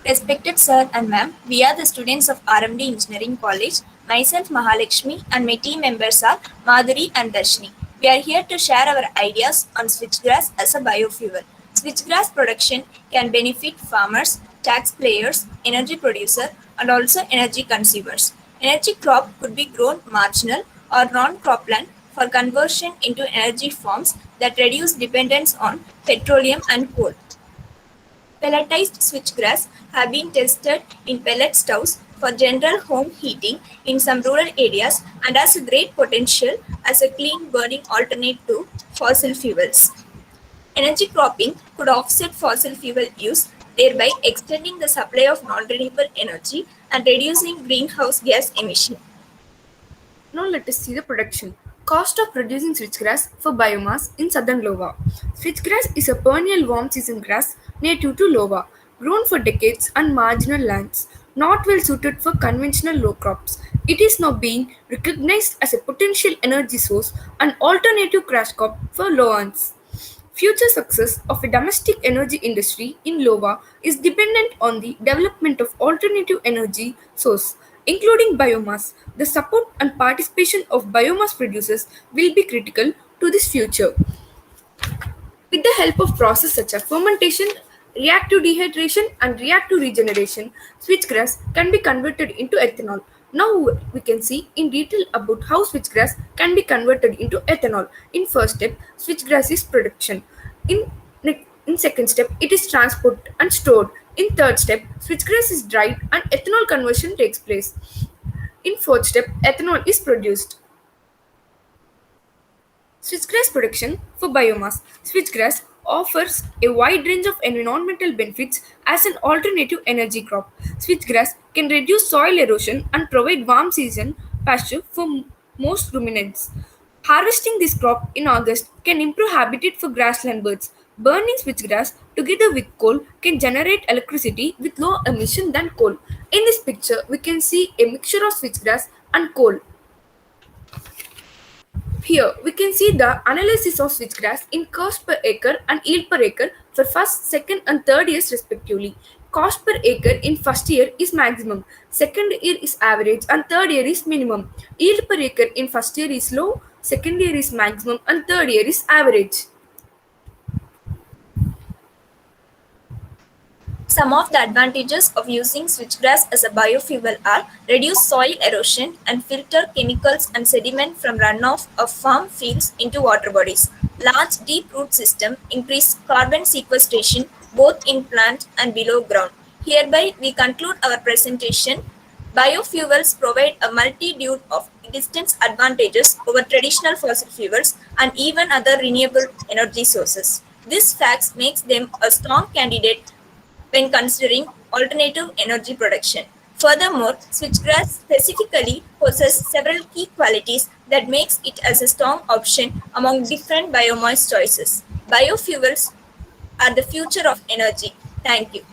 Respected sir and ma'am, we are the students of RMD Engineering College. Myself Mahalakshmi and my team members are Madhuri and Darshini. We are here to share our ideas on switchgrass as a biofuel. Switchgrass production can benefit farmers, taxpayers, energy producers, and also energy consumers. Energy crop could be grown marginal or non-cropland for conversion into energy forms that reduce dependence on petroleum and coal. Pelletized switchgrass have been tested in pellet stoves for general home heating in some rural areas and has a great potential as a clean burning alternate to fossil fuels. Energy cropping could offset fossil fuel use, thereby extending the supply of non-renewable energy and reducing greenhouse gas emission. Now let us see the production. Cost of producing switchgrass for biomass in southern Iowa. Switchgrass is a perennial warm season grass native to Iowa, grown for decades on marginal lands, not well suited for conventional row crops. It is now being recognized as a potential energy source and alternative cash crop for Lowans. Future success of a domestic energy industry in Iowa is dependent on the development of alternative energy sources, including biomass. The support and participation of biomass producers will be critical to this future. With the help of processes such as fermentation, reactive dehydration, and reactive regeneration, switchgrass can be converted into ethanol. Now we can see in detail about how switchgrass can be converted into ethanol. In first step, switchgrass is production. In in second step, it is transported and stored. In third step, switchgrass is dried and ethanol conversion takes place. In fourth step, ethanol is produced. Switchgrass production for biomass. Switchgrass offers a wide range of environmental benefits as an alternative energy crop. Switchgrass can reduce soil erosion and provide warm season pasture for most ruminants. Harvesting this crop in August can improve habitat for grassland birds. Burning switchgrass together with coal can generate electricity with low emission than coal. In this picture, we can see a mixture of switchgrass and coal. Here we can see the analysis of switchgrass in cost per acre and yield per acre for first, second and third years respectively. Cost per acre in first year is maximum, second year is average and third year is minimum. Yield per acre in first year is low, second year is maximum and third year is average. Some of the advantages of using switchgrass as a biofuel are reduce soil erosion and filter chemicals and sediment from runoff of farm fields into water bodies. Large deep root system increase carbon sequestration both in plant and below ground. Hereby we conclude our presentation. Biofuels provide a multitude of distance advantages over traditional fossil fuels and even other renewable energy sources. This fact makes them a strong candidate when considering alternative energy production. Furthermore, switchgrass specifically possesses several key qualities that makes it as a strong option among different biomass choices. Biofuels are the future of energy. Thank you.